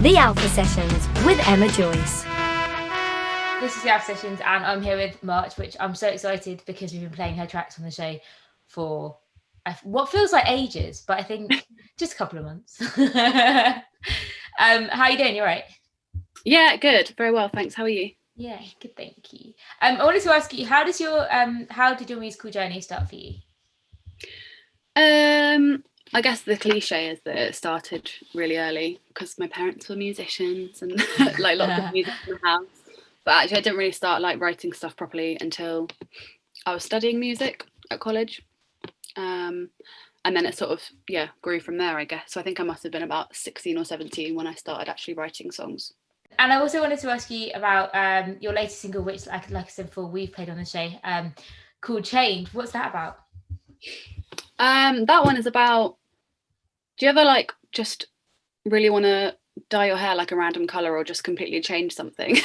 The Alpha Sessions with Emma Joyce. This is the Alpha Sessions, and I'm here with March, which I'm so excited because we've been playing her tracks on the show for what feels like ages, but I think just a couple of months. How are you doing? You all right? Yeah, good. Very well, thanks. How are you? Yeah, good, thank you. I wanted to ask you, how did your musical journey start for you? I guess the cliche is that it started really early because my parents were musicians and like lots of music in the house. But actually, I didn't really start like writing stuff properly until I was studying music at college. And then it sort of grew from there, I guess. So I think I must have been about 16 or 17 when I started actually writing songs. And I also wanted to ask you about your latest single, which, like I said before, we've played on the show, called Change. What's that about? That one is about, do you ever like just really want to dye your hair like a random colour or just completely change something?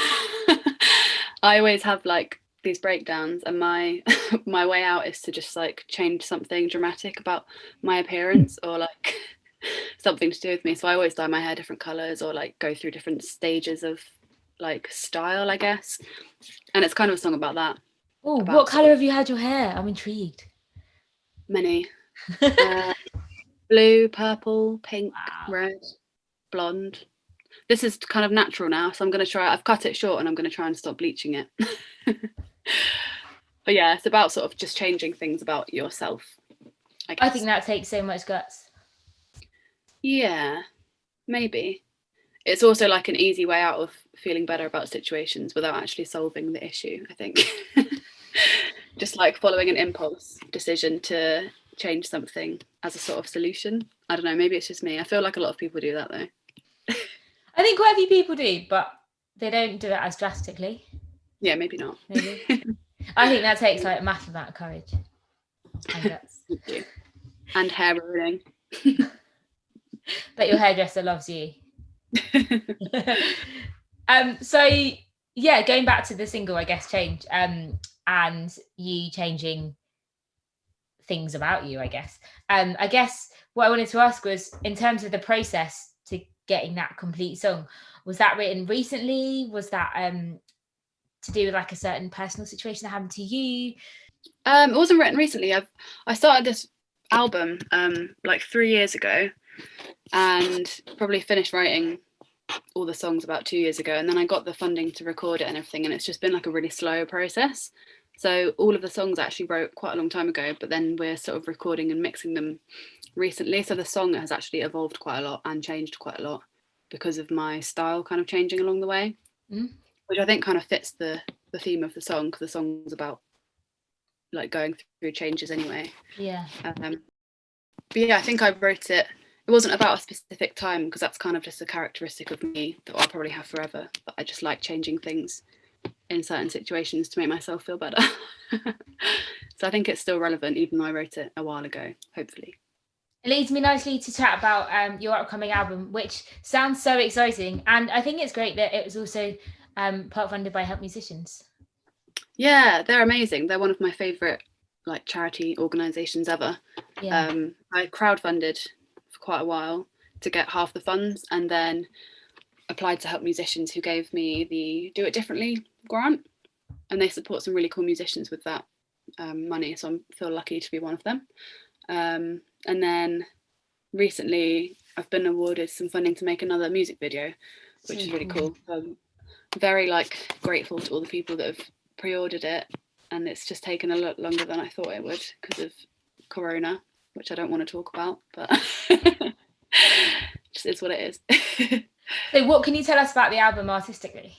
I always have like these breakdowns, and my way out is to just like change something dramatic about my appearance or like something to do with me. So I always dye my hair different colours or like go through different stages of like style, I guess. And it's kind of a song about that. Oh, what colour have you had your hair? I'm intrigued. Many. Blue, purple, pink, red, blonde. This is kind of natural now, so I'm going to try. I've cut it short and I'm going to try and stop bleaching it. But yeah, it's about sort of just changing things about yourself, I guess. I think that takes so much guts. Yeah, maybe. It's also like an easy way out of feeling better about situations without actually solving the issue, I think. Just like following an impulse decision to change something as a sort of solution. I don't know, maybe it's just me. I feel like a lot of people do that though. I think quite a few people do, but they don't do it as drastically. Yeah, maybe not. Maybe. I think that takes like a massive amount of courage and guts. And hair ruining. But your hairdresser loves you. So yeah, going back to the single, I guess, Change, and you changing things about you, I guess. I guess what I wanted to ask was, in terms of the process to getting that complete song, was that written recently? Was that to do with like a certain personal situation that happened to you? It wasn't written recently. I started this album like 3 years ago, and probably finished writing all the songs about 2 years ago, and then I got the funding to record it and everything, and it's just been like a really slow process. So all of the songs I actually wrote quite a long time ago, but then we're sort of recording and mixing them recently. So the song has actually evolved quite a lot and changed quite a lot because of my style kind of changing along the way, which I think kind of fits the theme of the song, because the song's about like going through changes anyway. Yeah. But yeah, I think I wrote it. It wasn't about a specific time, because that's kind of just a characteristic of me that I'll probably have forever. But I just like changing things in certain situations to make myself feel better. So I think it's still relevant, even though I wrote it a while ago, hopefully. It leads me nicely to chat about your upcoming album, which sounds so exciting. And I think it's great that it was also part funded by Help Musicians. Yeah, they're amazing. They're one of my favourite like charity organisations ever. Yeah. I crowdfunded for quite a while to get half the funds, and then applied to Help Musicians, who gave me the Do It Differently grant, and they support some really cool musicians with that money, so I feel lucky to be one of them. And then recently I've been awarded some funding to make another music video, which is really cool. I'm very like grateful to all the people that have pre-ordered it, and it's just taken a lot longer than I thought it would because of Corona, which I don't want to talk about, but just is what it is. So what can you tell us about the album artistically?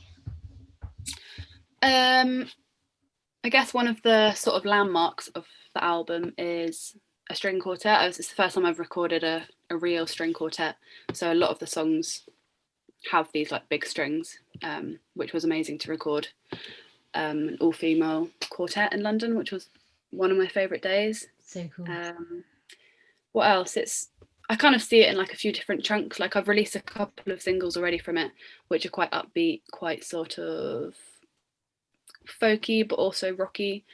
I guess one of the sort of landmarks of the album is a string quartet. It's the first time I've recorded a real string quartet, so a lot of the songs have these like big strings, which was amazing to record. An all-female quartet in London, which was one of my favourite days. So cool. What else? I kind of see it in like a few different chunks. Like I've released a couple of singles already from it, which are quite upbeat, quite sort of folky, but also rocky.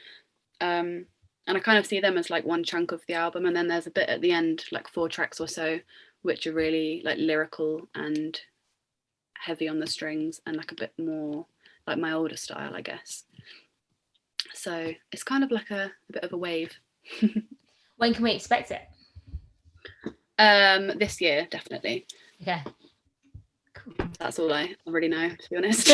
And I kind of see them as like one chunk of the album. And then there's a bit at the end, like 4 tracks or so, which are really like lyrical and heavy on the strings and like a bit more like my older style, I guess. So it's kind of like a bit of a wave. When can we expect it? This year, definitely. Okay. Cool. That's all I really know, to be honest.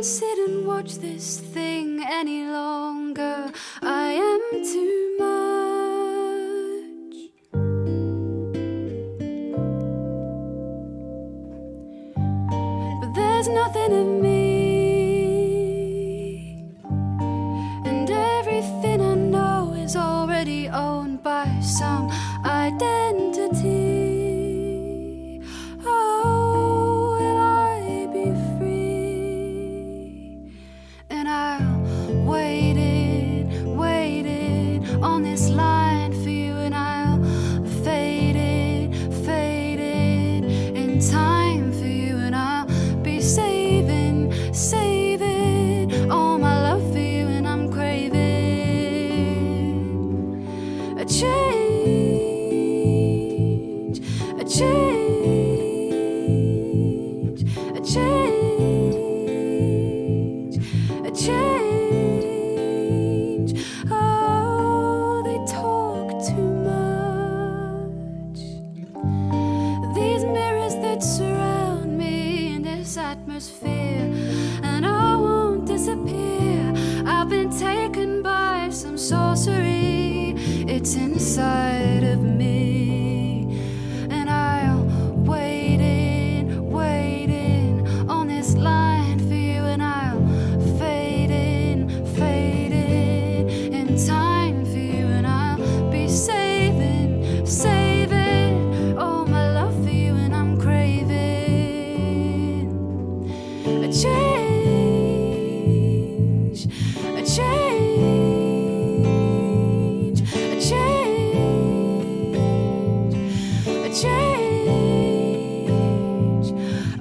Sit and watch this thing any longer. I am too much, but there's nothing in me, and everything I know is already owned by some identity. On this line for you, and I'll fade it in time for you, and I'll be saving all my love for you, and I'm craving a change, a change, a change, a change. And I won't disappear. I've been taken by some sorcery. It's inside of me, and I'll waiting on this line for you, and I'll fading in time for you, and I'll be saving all my love for you, and I'm craving a change, a change, a change, a change.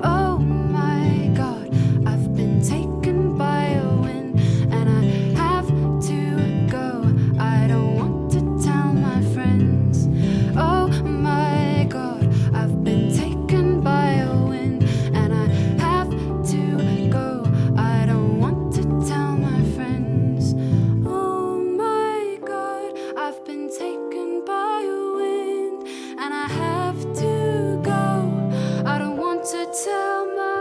Oh my God, I've been taken by a wind, and I have to go. I don't want to tell my friends. Oh my God, I've been taken by a wind, and I have to go. I don't want to tell my friends. Oh my God, I've been taken by a wind, and I have to go. I don't want to tell my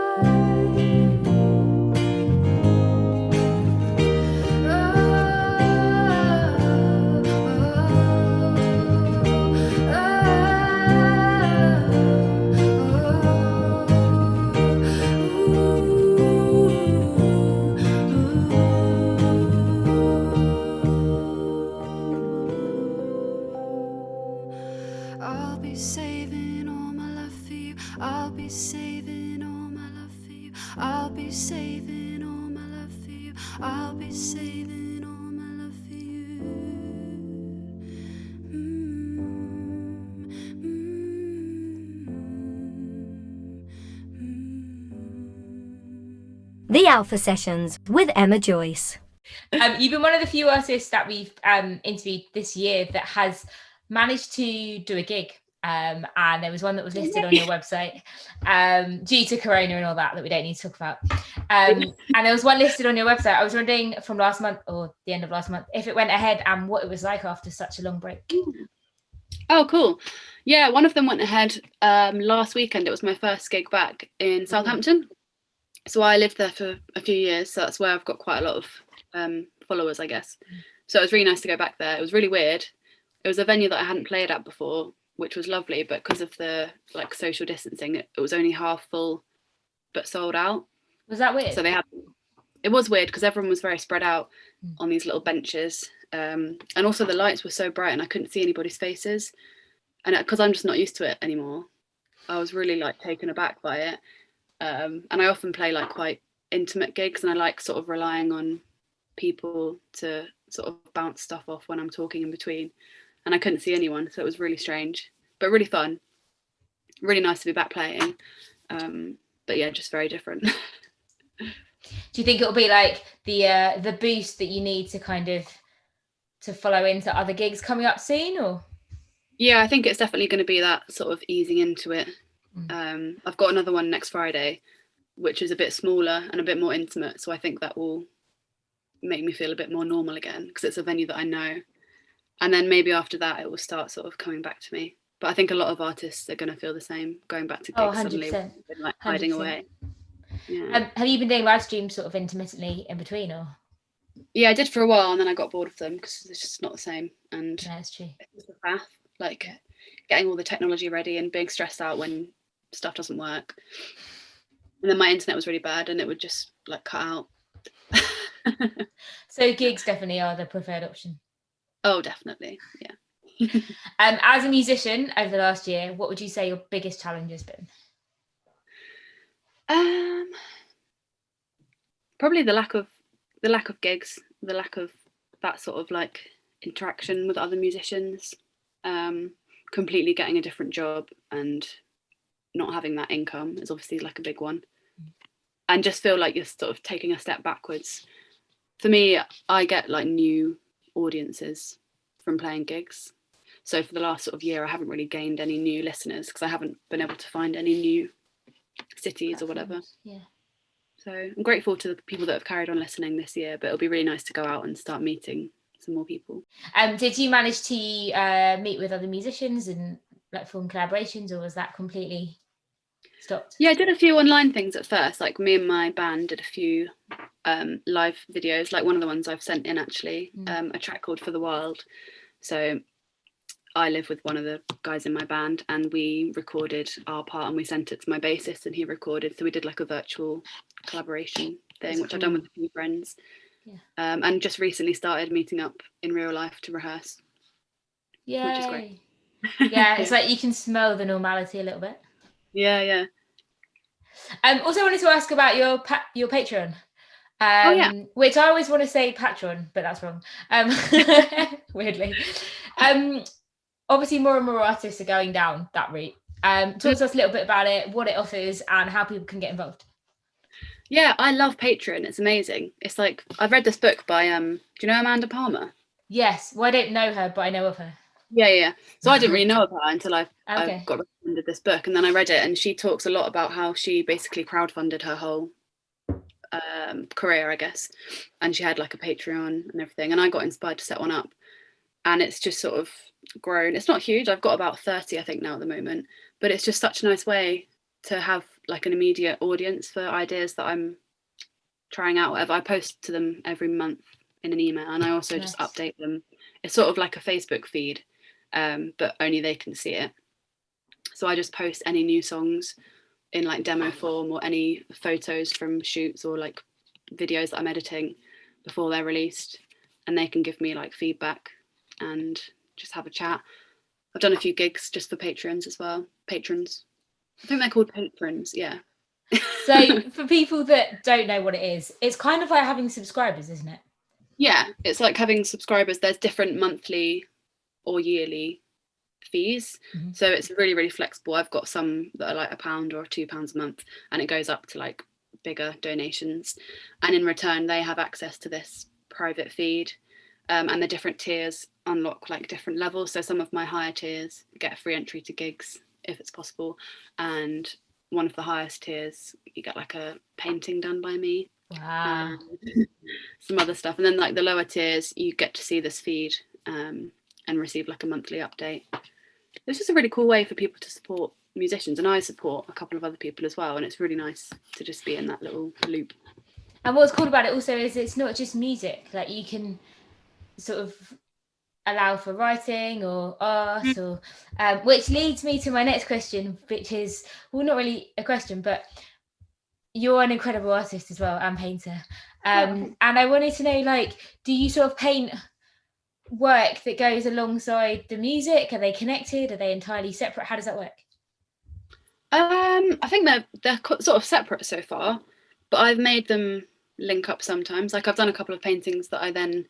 I'll be saving all my love for you. I'll be saving all my love for you. I'll be saving all my love for you. I'll be saving all my love for you. The Alpha Sessions with Emma Joyce. You've been one of the few artists that we've interviewed this year that has managed to do a gig. And there was one that was listed on your website due to Corona and all that we don't need to talk about. And there was one listed on your website. I was wondering from last month or the end of last month if it went ahead and what it was like after such a long break. Oh, cool. Yeah, one of them went ahead last weekend. It was my first gig back in Southampton. So I lived there for a few years. So that's where I've got quite a lot of followers, I guess. So it was really nice to go back there. It was really weird. It was a venue that I hadn't played at before, which was lovely. But because of the like social distancing, it was only half full, but sold out. Was that weird? So they had, it was weird because everyone was very spread out on these little benches, and also the lights were so bright and I couldn't see anybody's faces, and because I'm just not used to it anymore, I was really like taken aback by it. And I often play like quite intimate gigs, and I like sort of relying on people to sort of bounce stuff off when I'm talking in between, and I couldn't see anyone, so it was really strange but really fun, really nice to be back playing. But yeah, just very different. Do you think it'll be like the boost that you need to kind of to follow into other gigs coming up soon, or? Yeah, I think it's definitely going to be that sort of easing into it. I've got another one next Friday, which is a bit smaller and a bit more intimate, so I think that will make me feel a bit more normal again because it's a venue that I know, and then maybe after that it will start sort of coming back to me. But I think a lot of artists are going to feel the same, going back to gigs suddenly, like hiding 100%. Away. Yeah. Have you been doing live streams sort of intermittently in between, or? Yeah, I did for a while, and then I got bored of them because it's just not the same. And yeah, that's true. It's the path, like getting all the technology ready and being stressed out when stuff doesn't work. And then my internet was really bad, and it would just like cut out. So gigs definitely are the preferred option. Oh, definitely, yeah. As a musician over the last year, what would you say your biggest challenge has been? Probably the lack of gigs, the lack of that sort of like interaction with other musicians, completely getting a different job and not having that income is obviously like a big one, and just feel like you're sort of taking a step backwards. For me, I get like new audiences from playing gigs, so for the last sort of year I haven't really gained any new listeners because I haven't been able to find any new cities or whatever. Yeah. So I'm grateful to the people that have carried on listening this year, but it'll be really nice to go out and start meeting some more people. Did you manage to meet with other musicians and like form collaborations, or was that completely stopped? Yeah, I did a few online things at first. Like me and my band did a few live videos, like one of the ones I've sent in actually, a track called For the Wild. So I live with one of the guys in my band, and we recorded our part and we sent it to my bassist and he recorded. So we did like a virtual collaboration thing, which I've done with a few friends. Yeah. And just recently started meeting up in real life to rehearse. Yay. Which is great. Yeah, it's like you can smell the normality a little bit. Yeah. Also, I wanted to ask about your Patreon. Which I always want to say Patreon, but that's wrong. Weirdly. Obviously, more and more artists are going down that route. Talk to us a little bit about it, what it offers, and how people can get involved. Yeah, I love Patreon. It's amazing. It's like, I've read this book by, do you know Amanda Palmer? Yes. Well, I don't know her, but I know of her. Yeah. So I didn't really know of her until I got recommended this book, and then I read it, and she talks a lot about how she basically crowdfunded her whole career, I guess, and she had like a Patreon and everything, and I got inspired to set one up, and it's just sort of grown. It's not huge. I've got about 30 I think now at the moment, but it's just such a nice way to have like an immediate audience for ideas that I'm trying out, whatever. I post to them every month in an email, and I also just update them. It's sort of like a Facebook feed, but only they can see it. So I just post any new songs in like demo form, or any photos from shoots or like videos that I'm editing before they're released, and they can give me like feedback and just have a chat. I've done a few gigs just for patrons as well. Patrons. I think they're called patrons, yeah. So for people that don't know what it is, it's kind of like having subscribers, isn't it? Yeah, it's like having subscribers. There's different monthly or yearly fees. So it's really, really flexible. I've got some that are like £1 or £2 a month, and it goes up to like bigger donations. And in return, they have access to this private feed. And the different tiers unlock like different levels. So some of my higher tiers get free entry to gigs if it's possible, and one of the highest tiers you get like a painting done by me. Wow. Some other stuff, and then like the lower tiers you get to see this feed and receive like a monthly update. It's just a really cool way for people to support musicians, and I support a couple of other people as well, and it's really nice to just be in that little loop. And what's cool about it also is it's not just music. Like you can sort of allow for writing or art, or which leads me to my next question, which is, well, not really a question, but you're an incredible artist as well and painter. And I wanted to know, like, do you sort of paint work that goes alongside the music? Are they connected? Are they entirely separate? How does that work? I think they're sort of separate so far, but I've made them link up sometimes. Like I've done a couple of paintings that I then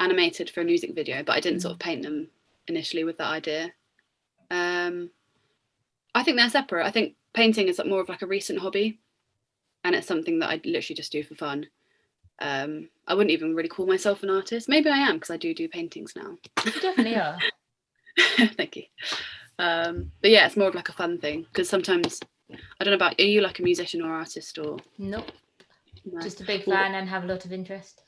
animated for a music video, but I didn't sort of paint them initially with that idea. I think they're separate. I think painting is more of like a recent hobby, and it's something that I literally just do for fun. I wouldn't even really call myself an artist. Maybe I am, because I do paintings now. You definitely are. Thank you. But yeah, it's more of like a fun thing, because sometimes, I don't know about, are you like a musician or artist or? Nope. No. Just a big fan and have a lot of interest.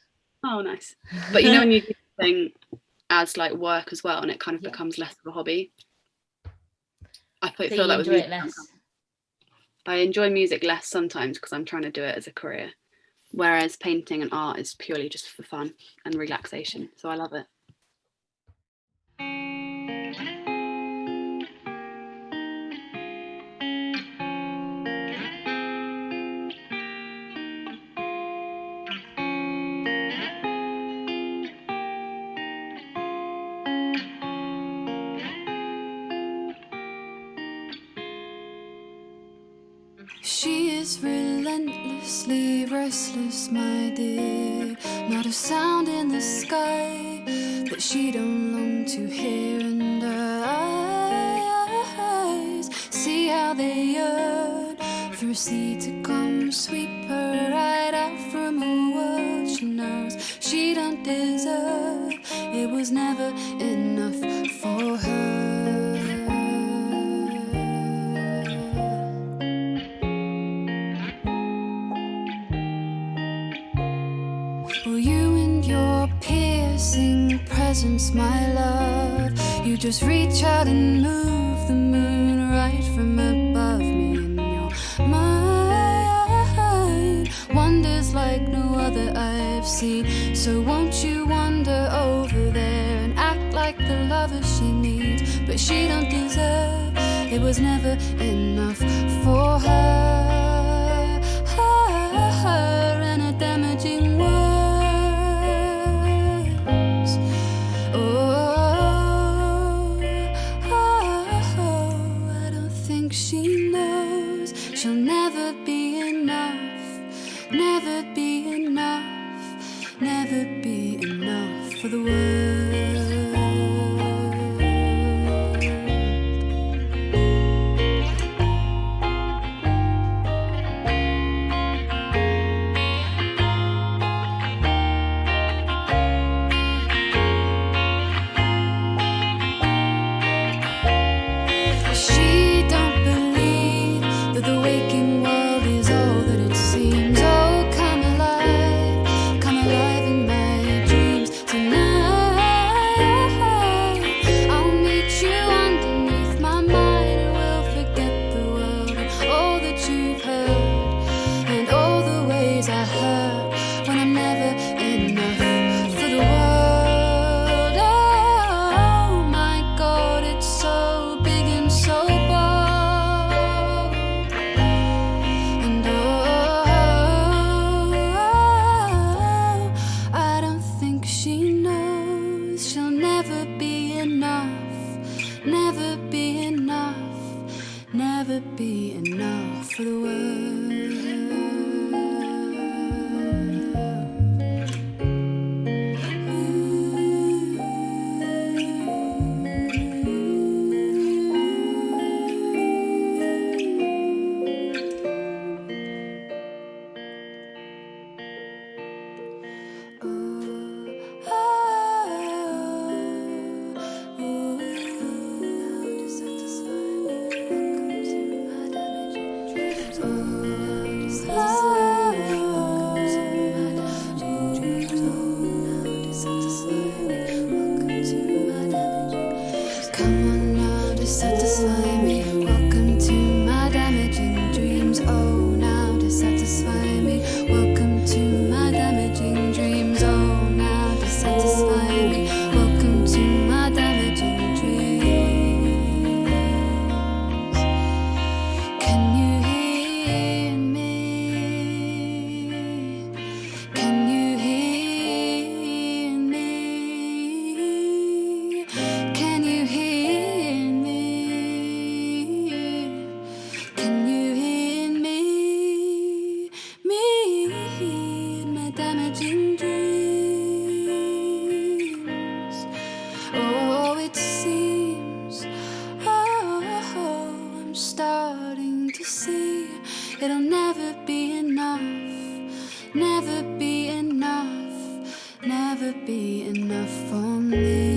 Oh, nice. But you know when you do something as like work as well, and it kind of becomes less of a hobby. I feel that with music. I enjoy music less sometimes because I'm trying to do it as a career, whereas painting and art is purely just for fun and relaxation. So I love it. She is relentlessly restless, my dear. Not a sound in the sky that she don't long to hear. And her eyes, see how they yearn for a sea to come sweep her right out from a world she knows she don't deserve. It was never enough for her. You and your piercing presence, my love. You just reach out and move the moon right from above me. And your mind wonders like no other I've seen. So won't you wander over there and act like the lover she needs, but she don't deserve. It was never enough for her. And a damaging word. She knows she'll never be enough, never be enough, never be enough for the world. Come alive in my dreams tonight. enough, never be enough for me.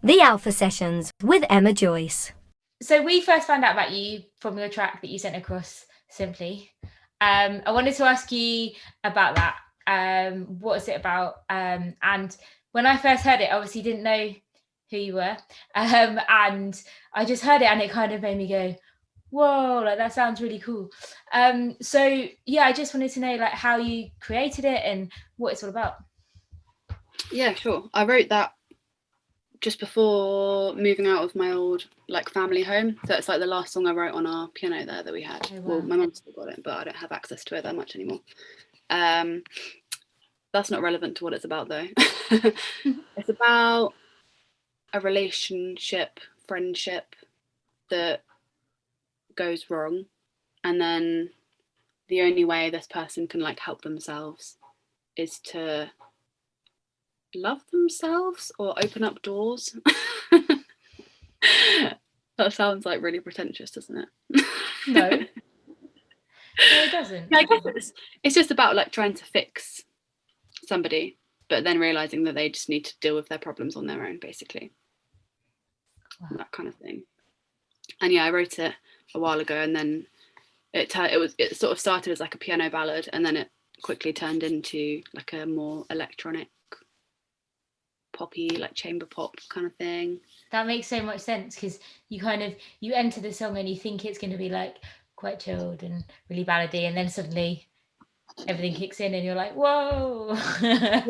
The Alpha Sessions with Emma Joyce. So we first found out about you from your track that you sent across, Simply. I wanted to ask you about that. What is it about? And when I first heard it, obviously didn't know who you were. And I just heard it and it kind of made me go, whoa, like that sounds really cool. So yeah, I just wanted to know like how you created it and what it's all about. Yeah, sure. I wrote that just before moving out of my old like family home. So it's like the last song I wrote on our piano there that we had. Oh, wow. Well, my mum still got it, but I don't have access to it that much anymore. That's not relevant to what it's about though. It's about a relationship, friendship that goes wrong, and then the only way this person can like help themselves is to love themselves or open up doors. That sounds like really pretentious, doesn't it? No. No, it doesn't. Yeah, I guess it's just about like trying to fix somebody, but then realizing that they just need to deal with their problems on their own, basically. Wow. That kind of thing. And yeah, I wrote it a while ago, and then it sort of started as like a piano ballad, and then it quickly turned into like a more electronic, poppy, like chamber pop kind of thing. That makes so much sense because you enter the song and you think it's going to be like quite chilled and really ballady, and then suddenly everything kicks in and you're like, whoa. Yeah.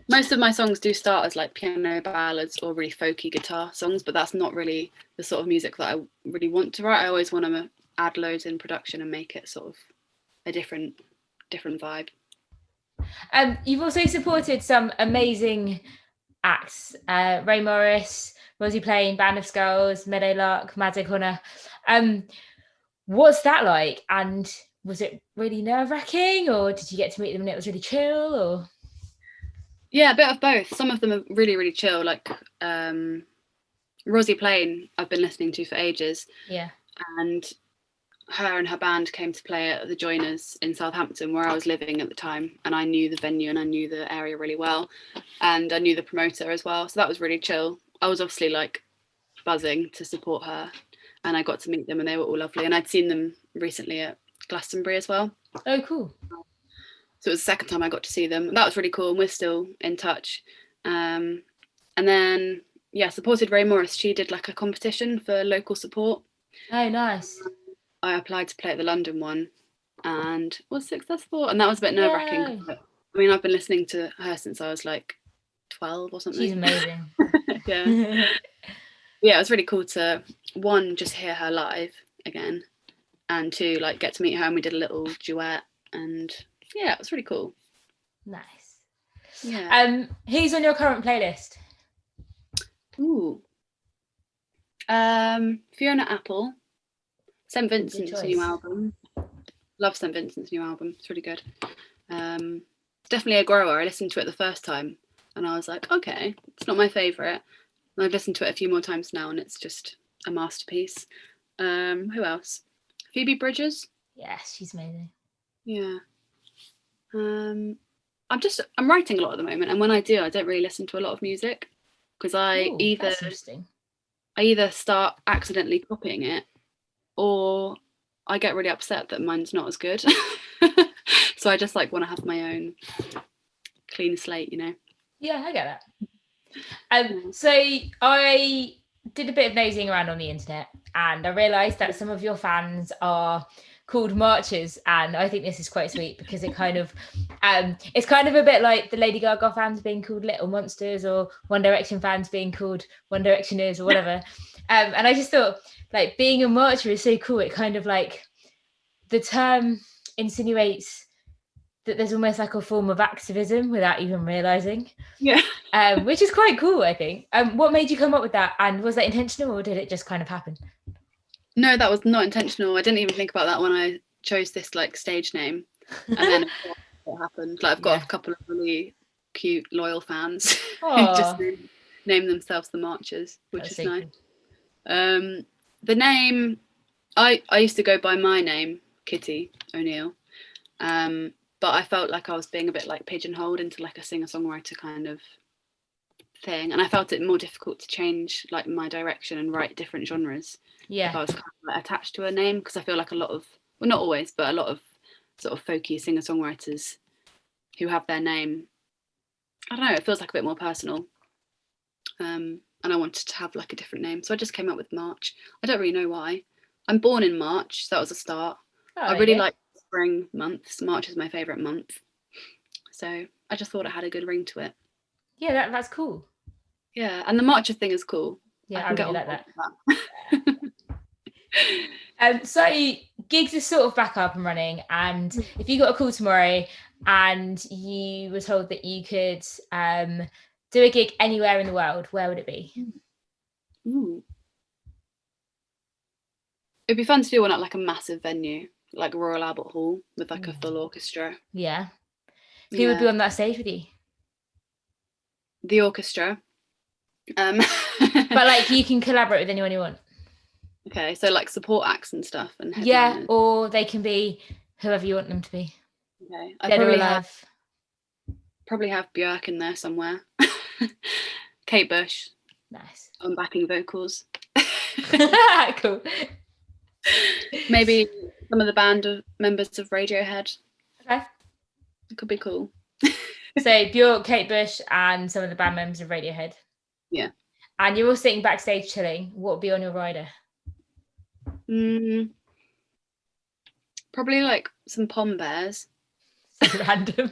Most of my songs do start as like piano ballads or really folky guitar songs, but that's not really the sort of music that I really want to write. I always want to add loads in production and make it sort of a different vibe. You've also supported some amazing acts, Ray Morris, Rosie Plain, Band of Skulls, Meadowlark, Magic Hunter. What's that like? And was it really nerve-wracking, or did you get to meet them and it was really chill? Or yeah, a bit of both. Some of them are really, really chill. Like Rosie Plain, I've been listening to for ages. Yeah. And her and her band came to play at the Joiners in Southampton, where I was living at the time. And I knew the venue and I knew the area really well. And I knew the promoter as well. So that was really chill. I was obviously like buzzing to support her. And I got to meet them and they were all lovely. And I'd seen them recently at Glastonbury as well. Oh, cool. So it was the second time I got to see them. That was really cool, and we're still in touch. And then, yeah, supported Ray Morris. She did like a competition for local support. Oh, nice. I applied to play at the London one and was successful. And that was a bit nerve-wracking. I mean, I've been listening to her since I was like 12 or something. She's amazing. Yeah. Yeah, it was really cool to, one, just hear her live again, and two, like get to meet her, and we did a little duet, and yeah, it was really cool. Nice. Yeah. Who's on your current playlist? Ooh. Fiona Apple. St. Vincent's new album. Love St. Vincent's new album. It's really good. Definitely a grower. I listened to it the first time and I was like, okay, it's not my favourite. And I've listened to it a few more times now and it's just a masterpiece. Who else? Phoebe Bridgers. Yes, she's amazing. Yeah. I'm writing a lot at the moment, and when I do, I don't really listen to a lot of music because I either start accidentally copying it, or I get really upset that mine's not as good. So I just like want to have my own clean slate, you know. Yeah, I get that. So I did a bit of nosing around on the internet, and I realised that some of your fans are called marches, and I think this is quite sweet because it kind of it's kind of a bit like the Lady Gaga fans being called Little Monsters, or One Direction fans being called One Directioners, or whatever. And I just thought, like, being a marcher is so cool. It kind of, like, the term insinuates that there's almost like a form of activism without even realizing. Yeah. Which is quite cool, I think. What made you come up with that, and was that intentional, or did it just kind of happen? No, that was not intentional. I didn't even think about that when I chose this like stage name, and then it happened. Like, I've got a couple of really cute, loyal fans who just name themselves the Marchers, which is nice. Cool. The name, I used to go by my name, Kitty O'Neill, but I felt like I was being a bit like pigeonholed into like a singer-songwriter kind of thing, and I felt it more difficult to change like my direction and write different genres. If I was kind of like attached to a name, because I feel like a lot of, well, not always, but a lot of sort of folky singer-songwriters who have their name, I don't know, it feels like a bit more personal, and I wanted to have like a different name, so I just came up with March. I don't really know why. I'm born in March, so that was a start. I really like spring months. March is my favourite month, so I just thought it had a good ring to it. Yeah, that's cool. Yeah, and the Marcher thing is cool. Yeah, I really like that. So gigs are sort of back up and running, and if you got a call tomorrow and you were told that you could do a gig anywhere in the world, where would it be? It'd be fun to do one at like a massive venue, like Royal Albert Hall, with like a full orchestra. Yeah. Who would be on that stage with you? The orchestra. But like, you can collaborate with anyone you want. Okay, so like support acts and stuff, and yeah, or they can be whoever you want them to be. Okay, I probably have Björk in there somewhere. Kate Bush. Nice. On backing vocals. Cool. Maybe some of the band members of Radiohead. Okay. It could be cool. So Björk, Kate Bush, and some of the band members of Radiohead. Yeah. And you're all sitting backstage chilling. What would be on your rider? Probably like some pom bears. So random.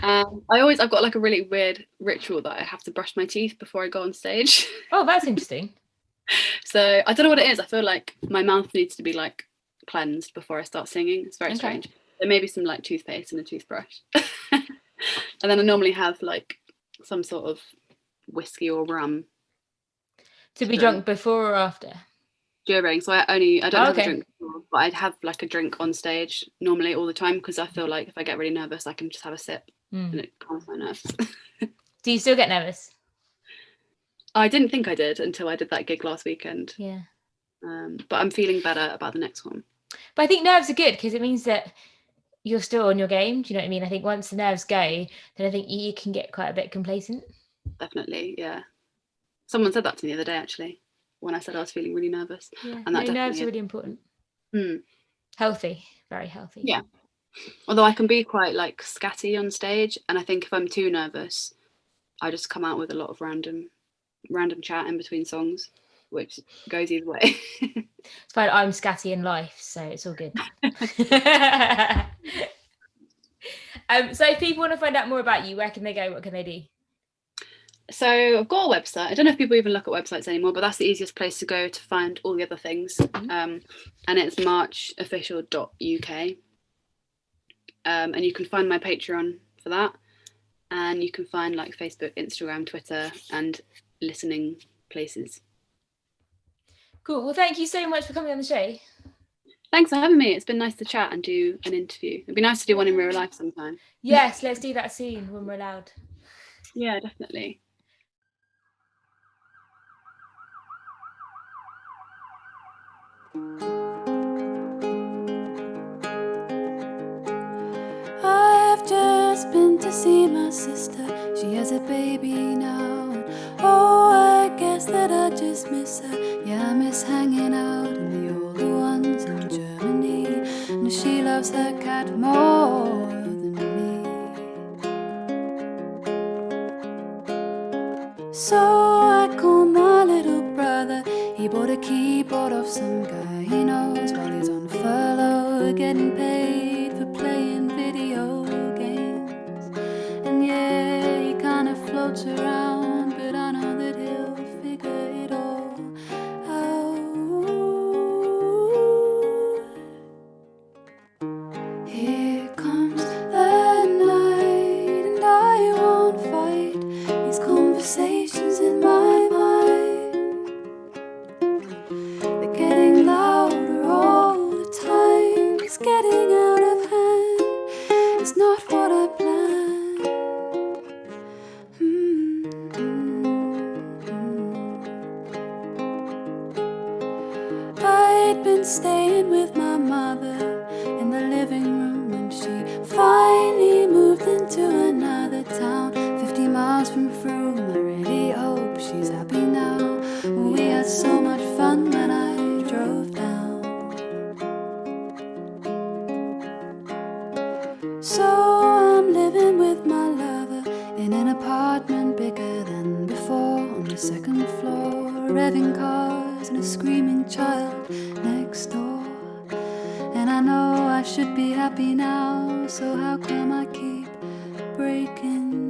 I've got like a really weird ritual that I have to brush my teeth before I go on stage. Oh, that's interesting. So I don't know what it is. I feel like my mouth needs to be like cleansed before I start singing. It's very strange. There may be some like toothpaste and a toothbrush. And then I normally have like some sort of whiskey or rum. To be drunk before or after? During. So I don't have a drink before, but I'd have like a drink on stage normally all the time, because I feel like if I get really nervous, I can just have a sip and it calms my nerves. Do you still get nervous? I didn't think I did until I did that gig last weekend. Yeah. But I'm feeling better about the next one. But I think nerves are good because it means that you're still on your game. Do you know what I mean? I think once the nerves go, then I think you can get quite a bit complacent. Definitely, yeah. Someone said that to me the other day, actually, when I said I was feeling really nervous. Yeah, and that nerves are really important. Healthy, very healthy. Yeah. Although I can be quite like scatty on stage, and I think if I'm too nervous, I just come out with a lot of random chat in between songs, which goes either way. It's fine. I'm scatty in life, so it's all good. So if people want to find out more about you, where can they go? What can they do? So I've got a website. I don't know if people even look at websites anymore, but that's the easiest place to go to find all the other things. And it's marchofficial.uk. And you can find my Patreon for that. And you can find like Facebook, Instagram, Twitter, and listening places. Cool. Well, thank you so much for coming on the show. Thanks for having me. It's been nice to chat and do an interview. It'd be nice to do one in real life sometime. Yes, let's do that soon when we're allowed. Yeah, definitely. I've just been to see my sister. She has a baby now. Oh, I guess that I just miss her. Yeah, I miss hanging out in the older ones in Germany. And she loves her cat more than me. So I call my little brother. He bought bought a keyboard off some guy he knows while he's on furlough, getting paid for playing video games. And yeah, he kinda floats around, but I know that he'll figure it all out. Here comes the night, and I won't fight these conversations in my mind. They're getting louder all the time. It's getting out of hand. It's not what I planned. I'd been staying with my mother in the living room when she finally moved into another town, 50 miles from Frome. I really hope she's happy now. We had so much fun when I drove down. So I'm living with my lover in an apartment bigger than before, on the second floor, revving cars and a screaming child next door. And I know I should be happy now, so how come I keep breaking